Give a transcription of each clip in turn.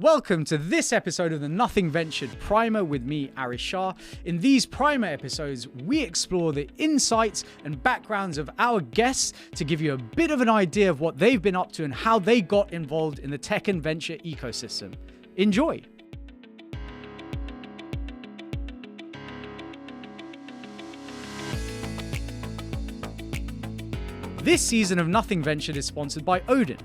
Welcome to this episode of the Nothing Ventured Primer with me, Aarish Shah. In these Primer episodes, we explore the insights and backgrounds of our guests to give you a bit of an idea of what they've been up to and how they got involved in the tech and venture ecosystem. Enjoy. This season of Nothing Ventured is sponsored by Odin.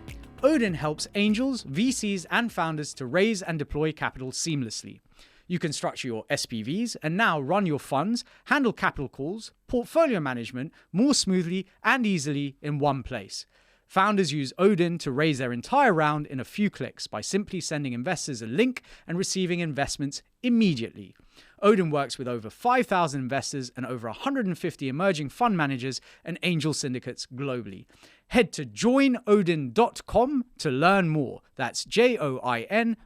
Odin helps angels, VCs, and founders to raise and deploy capital seamlessly. You can structure your SPVs and now run your funds, handle capital calls, portfolio management more smoothly and easily in one place. Founders use Odin to raise their entire round in a few clicks by simply sending investors a link and receiving investments immediately. Odin works with over 5,000 investors and over 150 emerging fund managers and angel syndicates globally. Head to joinodin.com to learn more. That's joinodin.com.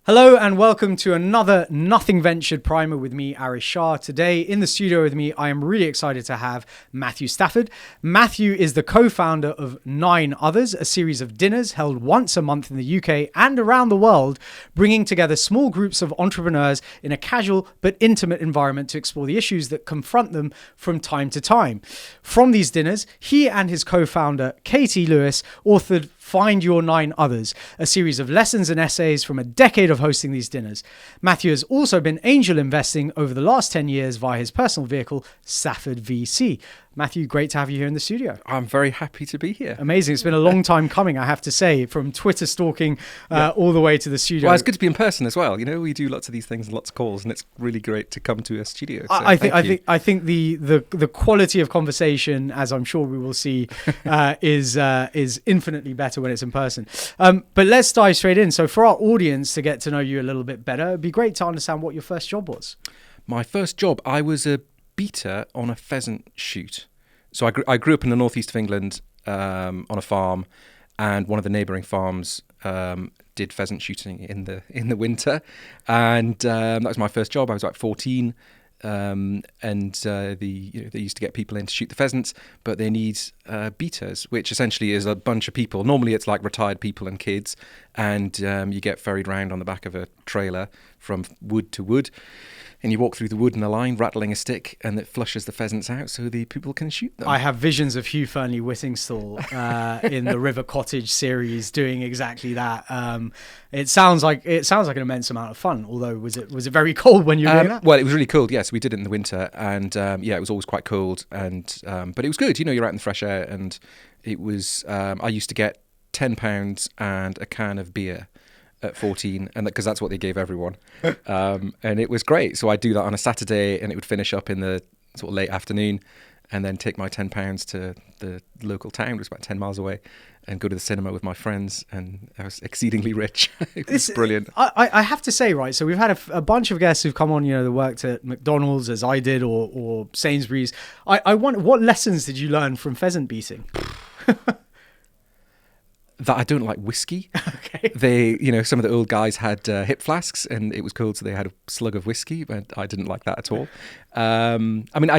Hello and welcome to another Nothing Ventured Primer with me, Aarish Shah. Today in the studio with me, I am really excited to have Matthew Stafford. Matthew is the co-founder of 9 Others, a series of dinners held once a month in the UK and around the world, bringing together small groups of entrepreneurs in a casual but intimate environment to explore the issues that confront them from time to time. From these dinners, he and his co-founder, Katie Lewis, authored Find Your 9 Others, a series of lessons and essays from a decade of hosting these dinners. Matthew has also been angel investing over the last 10 years via his personal vehicle, Stafford VC. Matthew, great to have you here in the studio. I'm very happy to be here. Amazing. It's been a long time coming, I have to say, from Twitter stalking all the way to the studio. Well, it's good to be in person as well. You know, we do lots of these things and lots of calls, and it's really great to come to a studio. So I think the quality of conversation, as I'm sure we will see, is infinitely better when it's in person. But let's dive straight in. So for our audience to get to know you a little bit better, it'd be great to understand what your first job was. My first job, I was a beater on a pheasant shoot. So I grew up in the northeast of England on a farm, and one of the neighbouring farms did pheasant shooting in the winter, and that was my first job. I was like 14, and they used to get people in to shoot the pheasants, but they need beaters, which essentially is a bunch of people. Normally it's like retired people and kids, and you get ferried round on the back of a trailer from wood to wood. And you walk through the wood in a line, rattling a stick, and it flushes the pheasants out so the people can shoot them. I have visions of Hugh Fearnley-Whittingstall in the River Cottage series doing exactly that. It sounds like an immense amount of fun. Although was it very cold when you were doing that? Well, it was really cold. Yes, we did it in the winter, and it was always quite cold. And but it was good. You know, you're out in the fresh air, and it was. I used to get £10 and a can of beer at 14, and because that's what they gave everyone, and it was great. So I'd do that on a Saturday, and it would finish up in the sort of late afternoon, and then take my £10 to the local town, which was about 10 miles away, and go to the cinema with my friends, and I was exceedingly rich. It was brilliant. I have to say, right, so we've had a bunch of guests who've come on, that worked at McDonald's as I did, or Sainsbury's. I wonder, what lessons did you learn from pheasant beating? That I don't like whiskey. Okay. Some of the old guys had hip flasks, and it was cold, so they had a slug of whiskey, but I didn't like that at all. I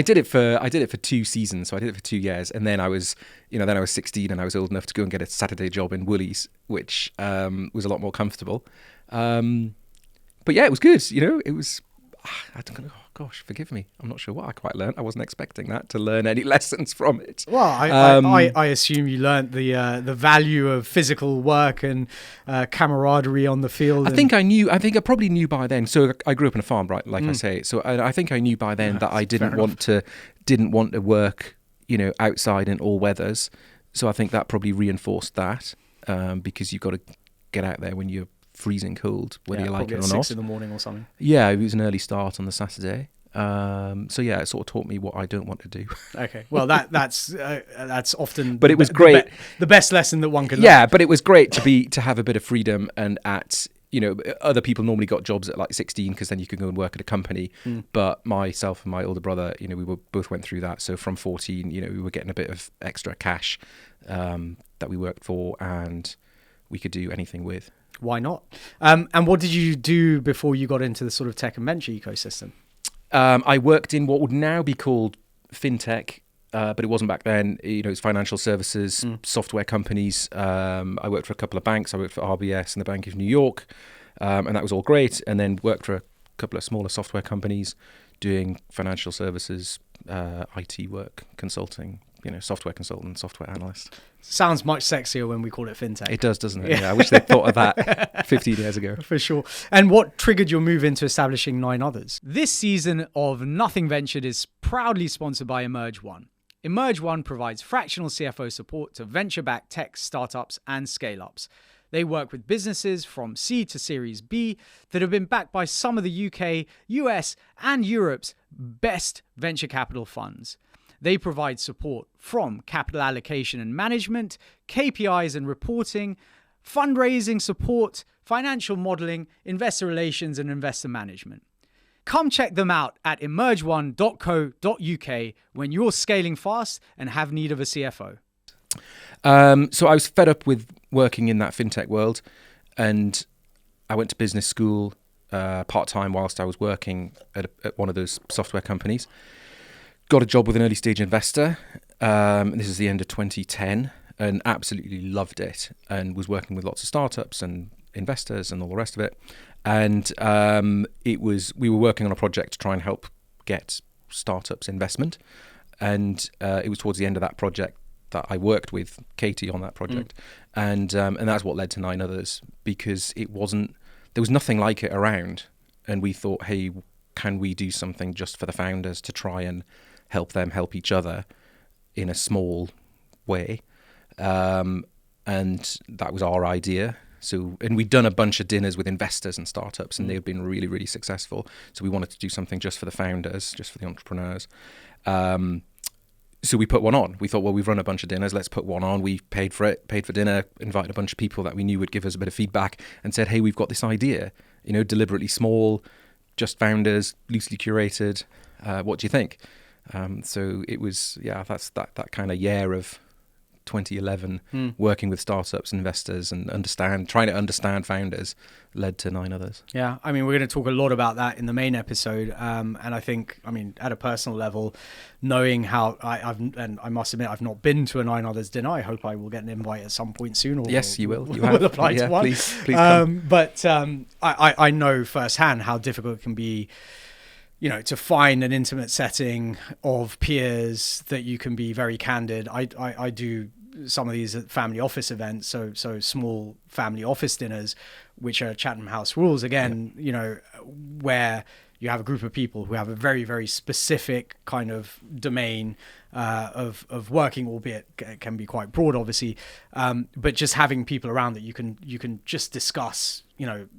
did it for 2 seasons, so I did it for 2 years, and then I was 16, and I was old enough to go and get a Saturday job in Woolies, which was a lot more comfortable. But yeah, it was good. It was. I don't know. Gosh, forgive me. I'm not sure what I quite learned. I wasn't expecting to learn any lessons from it. Well, I assume you learned the value of physical work and camaraderie on the field. I think I probably knew by then. So I grew up in a farm, right? Like I say. So I think I knew by then that I didn't want to work, outside in all weathers. So I think that probably reinforced that because you've got to get out there when you're freezing cold, whether you like it or not. 6 in the morning or something. Yeah, it was an early start on the Saturday. So yeah, it sort of taught me what I don't want to do. Okay, well that's often. But it was great. The best lesson that one can learn. Yeah, but it was great to have a bit of freedom, and other people normally got jobs at like 16 because then you could go and work at a company. But myself and my older brother, we both went through that. So from 14, we were getting a bit of extra cash that we worked for, and we could do anything with. Why not? And what did you do before you got into the sort of tech and venture ecosystem? I worked in what would now be called fintech, but it wasn't back then. It's financial services, software companies. I worked for a couple of banks. I worked for RBS and the Bank of New York, and that was all great. And then worked for a couple of smaller software companies doing financial services, IT work, consulting, software consultant, software analyst. Sounds much sexier when we call it fintech. It does, doesn't it? Yeah, I wish they'd thought of that 15 years ago. For sure. And what triggered your move into establishing 9 Others? This season of Nothing Ventured is proudly sponsored by Emerge One. Emerge One provides fractional CFO support to venture-backed tech startups and scale-ups. They work with businesses from C to Series B that have been backed by some of the UK, US, and Europe's best venture capital funds. They provide support from capital allocation and management, KPIs and reporting, fundraising support, financial modeling, investor relations, and investor management. Come check them out at emergeone.co.uk when you're scaling fast and have need of a CFO. So I was fed up with working in that fintech world, and I went to business school part-time whilst I was working at one of those software companies. Got a job with an early stage investor. This is the end of 2010, and absolutely loved it, and was working with lots of startups and investors and all the rest of it. And we were working on a project to try and help get startups investment. And it was towards the end of that project that I worked with Katie on that project. And that's what led to 9 Others, because there was nothing like it around. And we thought, hey, can we do something just for the founders to try and help them help each other in a small way? And that was our idea. And we'd done a bunch of dinners with investors and startups, and they'd been really, really successful. So we wanted to do something just for the founders, just for the entrepreneurs. So we put one on. We thought, well, we've run a bunch of dinners, let's put one on. We paid for it, paid for dinner, invited a bunch of people that we knew would give us a bit of feedback, and said, hey, we've got this idea, deliberately small, just founders, loosely curated. What do you think? So it was, that's that kind of year of 2011, working with startups, investors, and trying to understand founders, led to 9 Others. Yeah, I mean, we're going to talk a lot about that in the main episode, and I think, at a personal level, knowing how I must admit, I've not been to a 9 Others dinner. I hope I will get an invite at some point soon. Yes, you will. You will apply to one. Please come. But I know firsthand how difficult it can be, to find an intimate setting of peers that you can be very candid. I do some of these family office events, so small family office dinners, which are Chatham House rules again, where you have a group of people who have a very, very specific kind of domain of working, albeit it can be quite broad, obviously, but just having people around that you can just discuss,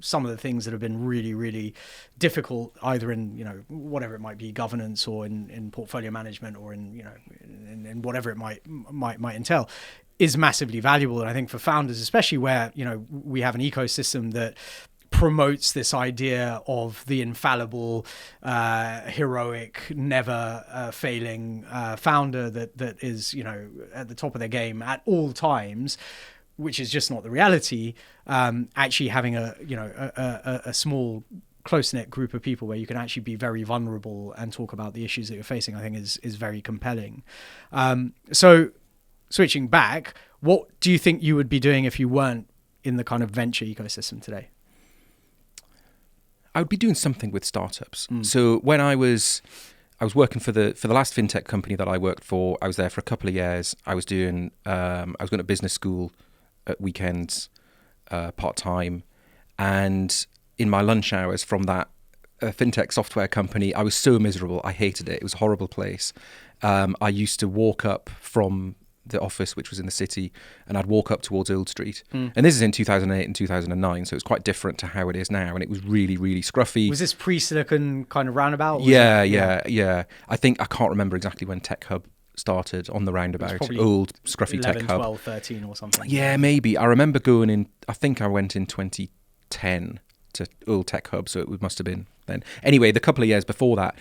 some of the things that have been really, really difficult, either in, whatever it might be, governance, or in portfolio management, or in whatever it might entail, is massively valuable. And I think for founders, especially where, we have an ecosystem that promotes this idea of the infallible, heroic, never failing founder that is, at the top of their game at all times, which is just not the reality. Actually having a small, close-knit group of people where you can actually be very vulnerable and talk about the issues that you're facing, I think is very compelling. So switching back, what do you think you would be doing if you weren't in the kind of venture ecosystem today? I would be doing something with startups. So when I was working for the last fintech company that I worked for, I was there for a couple of years. I was going to business school at weekends, part-time. And in my lunch hours from that fintech software company, I was so miserable. I hated it. It was a horrible place. I used to walk up from the office, which was in the city, and I'd walk up towards Old Street. And this is in 2008 and 2009, so it's quite different to how it is now, and it was really, really scruffy. Was this pre-Silicon kind of roundabout? Yeah. I can't remember exactly when Tech Hub started on the roundabout. Old, scruffy 11, Tech Hub. 12, 13 or something. Yeah, maybe. I remember going in, I think I went in 2010 to Old Tech Hub, so it must have been then. Anyway, the couple of years before that,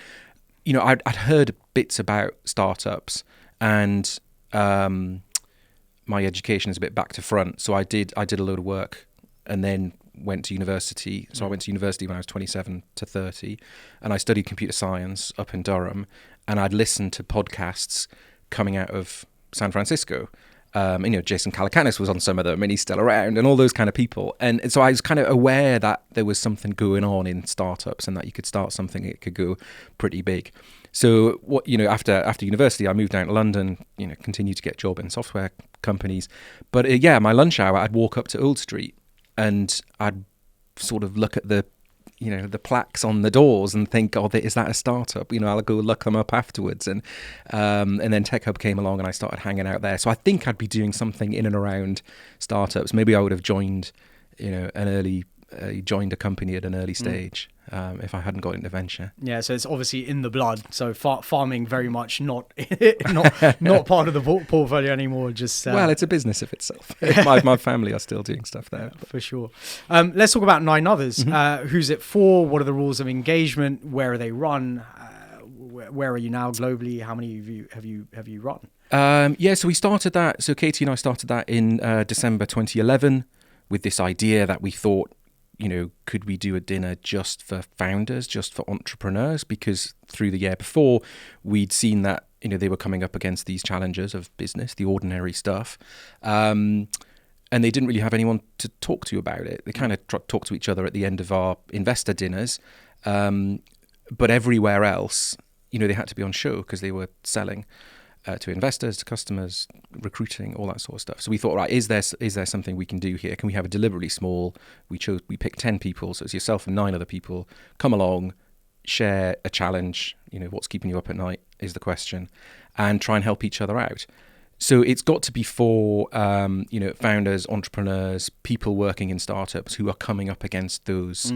I'd heard bits about startups, and my education is a bit back to front. So I did a load of work, and then went to university. So I went to university when I was 27 to 30, and I studied computer science up in Durham, and I'd listened to podcasts coming out of San Francisco. Jason Calacanis was on some of them, and he's still around, and all those kind of people. And so I was kind of aware that there was something going on in startups, and that you could start something, it could go pretty big. So after university, I moved down to London, continued to get a job in software companies. But my lunch hour, I'd walk up to Old Street, and I'd sort of look at the plaques on the doors and think, oh, is that a startup? I'll go look them up afterwards. And then Tech Hub came along and I started hanging out there. So I think I'd be doing something in and around startups. Maybe I would have joined, joined a company at an early stage if I hadn't got into venture. Yeah, so it's obviously in the blood. So farming very much not part of the portfolio anymore. Just well, it's a business of itself. My family are still doing stuff there. For sure. Let's talk about 9 Others. Mm-hmm. Who's it for? What are the rules of engagement? Where are they run? Where are you now globally? How many of you have you run? So we started that. So Katie and I started that in December 2011 with this idea that we thought, could we do a dinner just for founders, just for entrepreneurs? Because through the year before, we'd seen that, they were coming up against these challenges of business, the ordinary stuff. And they didn't really have anyone to talk to about it. They kind of talked to each other at the end of our investor dinners. But everywhere else, they had to be on show because they were selling to investors, to customers, recruiting, all that sort of stuff. So we thought, right, is there something we can do here? Can we have a deliberately small? We picked 10 people, so it's yourself and 9 other people. Come along, share a challenge. What's keeping you up at night is the question, and try and help each other out. So it's got to be for founders, entrepreneurs, people working in startups who are coming up against those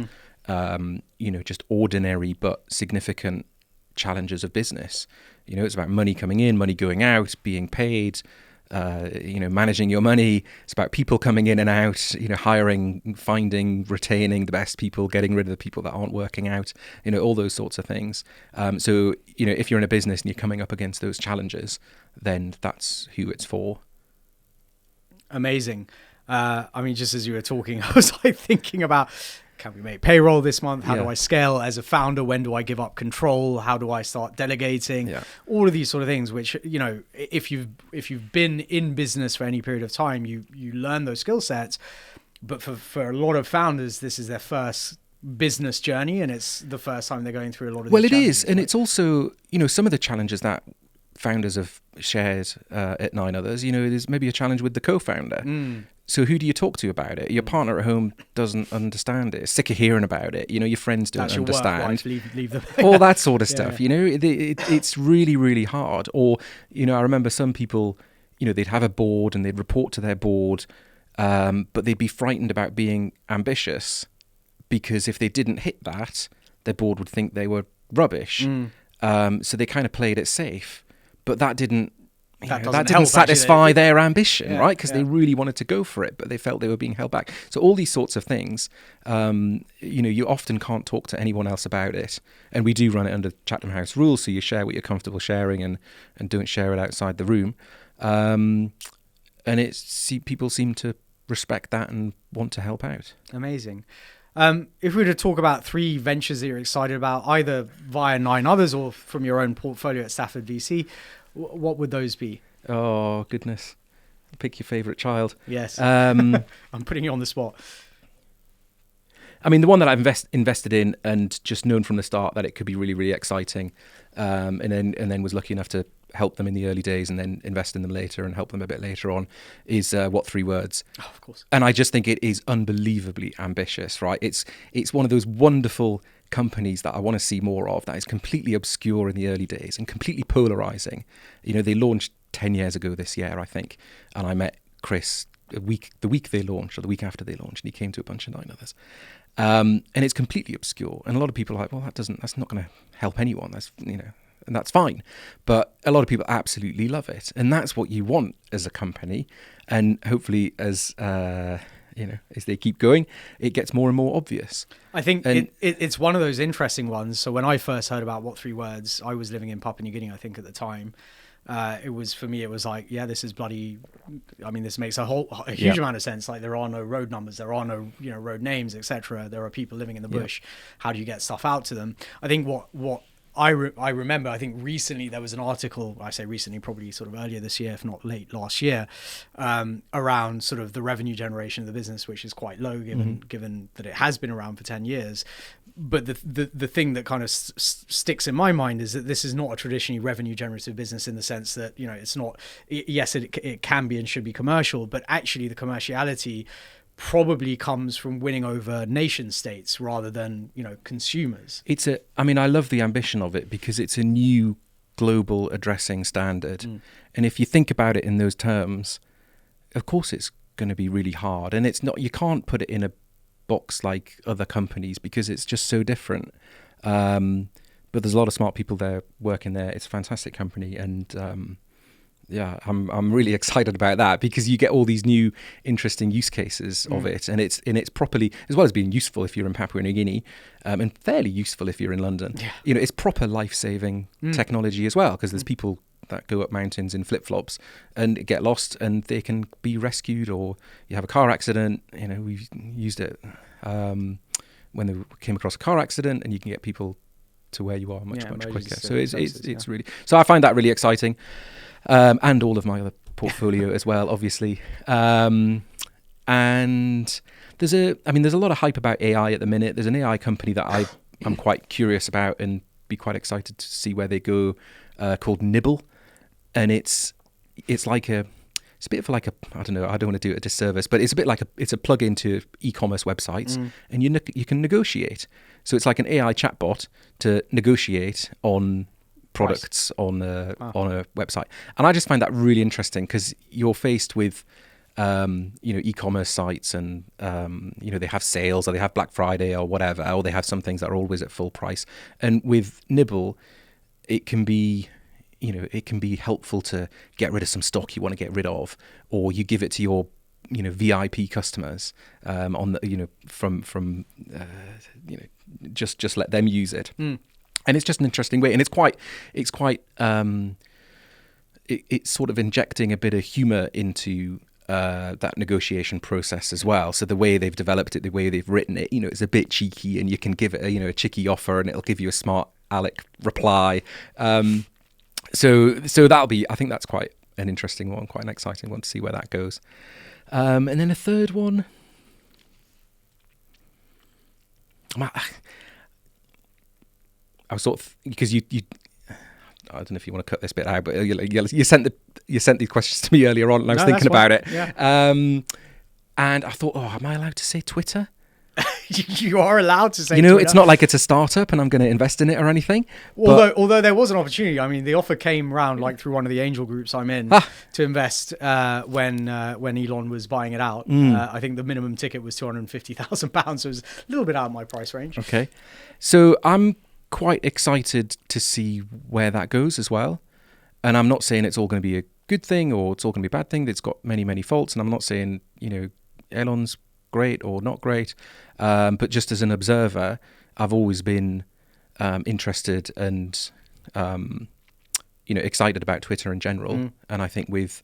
just ordinary but significant challenges of business. It's about money coming in, money going out, being paid, managing your money. It's about people coming in and out, hiring, finding, retaining the best people, getting rid of the people that aren't working out, all those sorts of things. So if you're in a business and you're coming up against those challenges, then that's who it's for. Amazing. Just as you were talking, I was thinking about, can we make payroll this month? How do I scale as a founder? When do I give up control? How do I start delegating? All of these sort of things, which, if you've been in business for any period of time, you learn those skill sets. But for a lot of founders, this is their first business journey, and it's the first time they're going through a lot of these challenges. Is. And it's also, some of the challenges that founders have shared at 9 Others, there's maybe a challenge with the co-founder. So who do you talk to about it? Your partner at home doesn't understand it. Sick of hearing about it. Your friends don't understand. Leave them. All that sort of stuff. It's really, really hard. Or, I remember some people, they'd have a board and they'd report to their board, but they'd be frightened about being ambitious because if they didn't hit that, their board would think they were rubbish. So they kind of played it safe, but that didn't satisfy their ambition, right? Because they really wanted to go for it, but they felt they were being held back. So all these sorts of things, you often can't talk to anyone else about it. And we do run it under Chatham House rules, so you share what you're comfortable sharing and don't share it outside the room. And people seem to respect that and want to help out. Amazing. If we were to talk about 3 ventures that you're excited about, either via 9 Others or from your own portfolio at Stafford VC, what would those be? Oh, goodness. Pick your favourite child. Yes. I'm putting you on the spot. The one that I've invested in and just known from the start that it could be really, really exciting, and then was lucky enough to help them in the early days and then invest in them later and help them a bit later on, is What 3 Words. Oh, of course. And I just think it is unbelievably ambitious, right? It's one of those wonderful companies that I want to see more of, that is completely obscure in the early days and completely polarizing. They launched 10 years ago this year, I think, and I met Chris the week they launched or the week after they launched, and he came to a bunch of 9 Others. And it's completely obscure, and a lot of people are like, well, that's not going to help anyone. That's and that's fine. But a lot of people absolutely love it, and that's what you want as a company. And hopefully, as they keep going, it gets more and more obvious. I think it's one of those interesting ones. So when I first heard about What 3 Words, I was living in Papua New Guinea, I think, at the time. It was like, this is bloody, this makes a huge amount of sense. Like, there are no road numbers, there are no, road names, etc. There are people living in the bush. How do you get stuff out to them? I think what I remember, I think recently there was an article, I say recently, probably sort of earlier this year, if not late last year, around sort of the revenue generation of the business, which is quite low given that it has been around for 10 years. But the thing that kind of sticks in my mind is that this is not a traditionally revenue generative business, in the sense that, it's not, yes, it can be and should be commercial, but actually the commerciality probably comes from winning over nation states rather than, consumers. I love the ambition of it, because it's a new global addressing standard. And if you think about it in those terms, of course it's going to be really hard. And it's not, you can't put it in a box like other companies, because it's just so different. But there's a lot of smart people there working there. It's a fantastic company. And, I'm really excited about that, because you get all these new interesting use cases of it, and it's properly, as well as being useful if you're in Papua New Guinea, and fairly useful if you're in London. It's proper life-saving technology as well, because there's people that go up mountains in flip-flops and get lost, and they can be rescued, or you have a car accident. We used it when they came across a car accident, and you can get people to where you are much quicker. So it's really, so I find that really exciting. And all of my other portfolio as well, obviously. And there's a lot of hype about AI at the minute. There's an AI company that I'm quite curious about and be quite excited to see where they go, called Nibble. And it's a bit of like a, I don't know, I don't want to do it a disservice, but it's a bit like it's a plug-in to e-commerce websites, and you can negotiate. So it's like an AI chatbot to negotiate on products on a website. And I just find that really interesting, because you're faced with e-commerce sites, and they have sales, or they have Black Friday or whatever, or they have some things that are always at full price. And with Nibble, it can be helpful to get rid of some stock you want to get rid of, or you give it to your VIP customers just let them use it. And it's just an interesting way, and it's sort of injecting a bit of humor into that negotiation process as well. So the way they've developed it, the way they've written it, it's a bit cheeky, and you can give it a cheeky offer, and it'll give you a smart aleck reply. So that'll be, I think that's quite an interesting one, quite an exciting one to see where that goes. And then a third one. I was sort of, because you I don't know if you want to cut this bit out, but you sent these questions to me earlier on, and I was thinking about it. Yeah. And I thought, am I allowed to say Twitter? You are allowed to say Twitter. It's not like it's a startup and I'm going to invest in it or anything. Although there was an opportunity. I mean, the offer came round through one of the angel groups I'm in to invest when Elon was buying it out. I think the minimum ticket was £250,000, so it was a little bit out of my price range. Okay. So I'm quite excited to see where that goes as well. And I'm not saying it's all going to be a good thing or it's all going to be a bad thing. It's got many, many faults. And I'm not saying, Elon's great or not great. But just as an observer, I've always been interested and, excited about Twitter in general. And I think with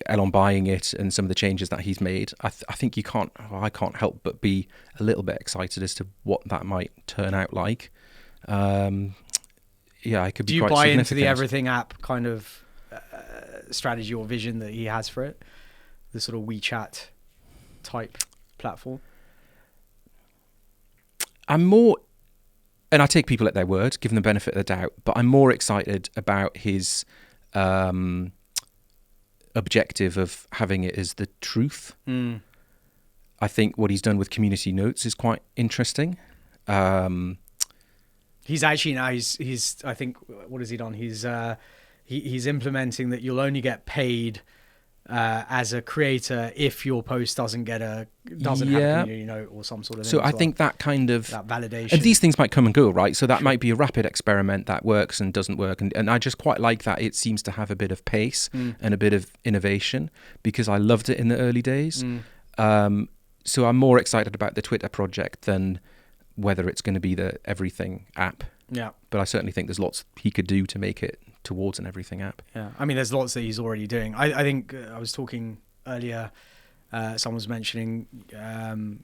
Elon buying it and some of the changes that he's made, I think I can't help but be a little bit excited as to what that might turn out like. It could be quite significant. Do you buy into the everything app kind of strategy or vision that he has for it? The sort of WeChat type platform? I'm more, and I take people at their word, give them the benefit of the doubt, but I'm more excited about his objective of having it as the truth. I think what he's done with community notes is quite interesting. He's actually now he's I think, what has he done? He's implementing that you'll only get paid as a creator if your post doesn't have a community note or some sort of thing. So I think that kind of that validation. And these things might come and go, right? So that might be a rapid experiment that works and doesn't work. And I just quite like that it seems to have a bit of pace and a bit of innovation, because I loved it in the early days. So I'm more excited about the Twitter project than whether it's going to be the everything app. Yeah. But I certainly think there's lots he could do to make it towards an everything app. Yeah. I mean, there's lots that he's already doing. I think I was talking earlier, someone was mentioning the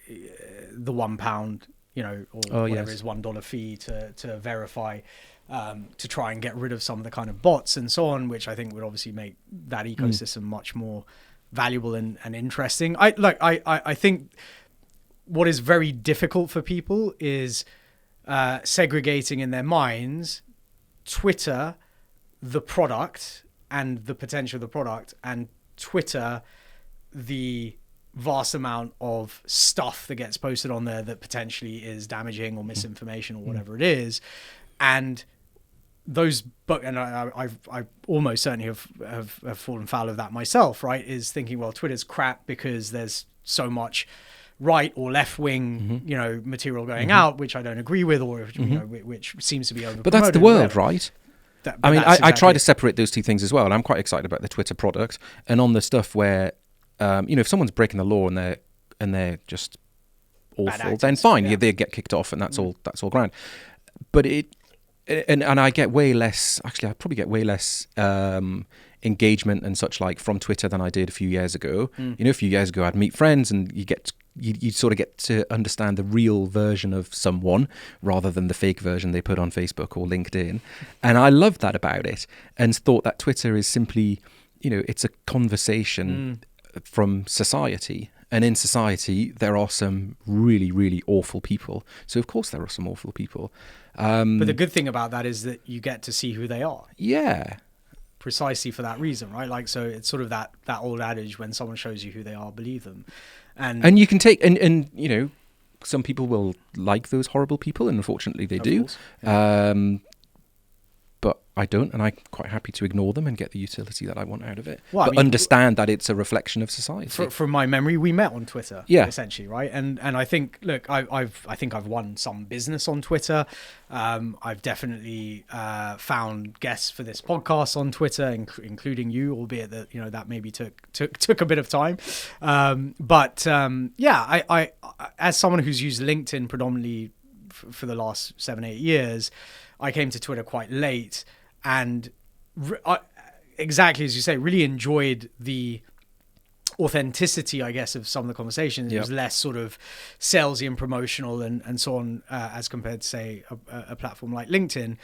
£1, or whatever is $1 fee to verify, to try and get rid of some of the kind of bots and so on, which I think would obviously make that ecosystem much more valuable and interesting. I think what is very difficult for people is segregating in their minds Twitter, the product and the potential of the product, and Twitter, the vast amount of stuff that gets posted on there that potentially is damaging or misinformation or whatever it is. And those, and I almost certainly have fallen foul of that myself, right? Is thinking, well, Twitter's crap because there's so much right or left wing, material going out, which I don't agree with, or which seems to be over. But that's the world, right? I try to separate those two things as well, and I'm quite excited about the Twitter product. And on the stuff where, if someone's breaking the law and they're just awful, then fine, they get kicked off, and that's all grand. But I get way less. Actually, I probably get way less engagement and such like from Twitter than I did a few years ago. A few years ago, I'd meet friends, and you sort of get to understand the real version of someone rather than the fake version they put on Facebook or LinkedIn. And I loved that about it, and thought that Twitter is simply, it's a conversation from society. And in society, there are some really, really awful people. So, of course, there are some awful people. But the good thing about that is that you get to see who they are. Yeah. Precisely for that reason, right? So it's sort of that old adage, when someone shows you who they are, believe them. And you can take, and some people will like those horrible people, and unfortunately they do. Yeah. But I don't, and I'm quite happy to ignore them and get the utility that I want out of it. Well, but understand that it's a reflection of society. From my memory, we met on Twitter, essentially, right? And I think, look, I think I've won some business on Twitter. I've definitely found guests for this podcast on Twitter, including you, albeit that that maybe took a bit of time. I as someone who's used LinkedIn predominantly for the last 7-8 years, I came to Twitter quite late, and exactly as you say, really enjoyed the authenticity, I guess, of some of the conversations. It was less sort of salesy and promotional and so on, as compared to, say, a platform like LinkedIn.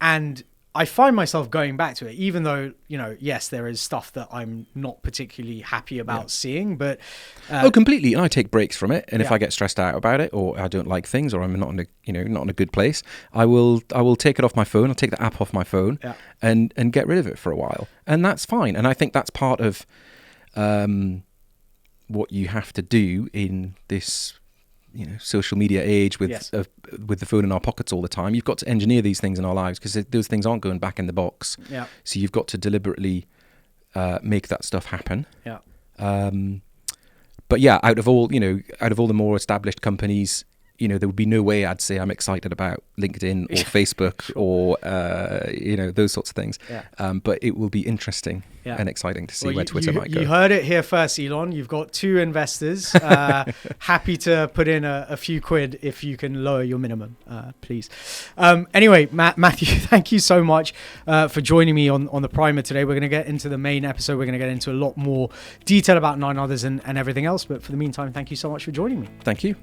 And I find myself going back to it, even though, yes, there is stuff that I'm not particularly happy about seeing, but... completely. And I take breaks from it. And if I get stressed out about it, or I don't like things, or I'm not in a good place, I will take it off my phone. I'll take the app off my phone and get rid of it for a while. And that's fine. And I think that's part of what you have to do in this social media age with the phone in our pockets all the time. You've got to engineer these things in our lives, because those things aren't going back in the box. Yeah. So you've got to deliberately make that stuff happen. Yeah. But out of all the more established companies, there would be no way I'd say I'm excited about LinkedIn or Facebook or those sorts of things. Yeah. But it will be interesting and exciting to see where Twitter might go. You heard it here first, Elon. You've got 2 investors happy to put in a few quid if you can lower your minimum, please. Anyway, Matthew, thank you so much for joining me on the primer today. We're going to get into the main episode. We're going to get into a lot more detail about 9 Others and everything else. But for the meantime, thank you so much for joining me. Thank you.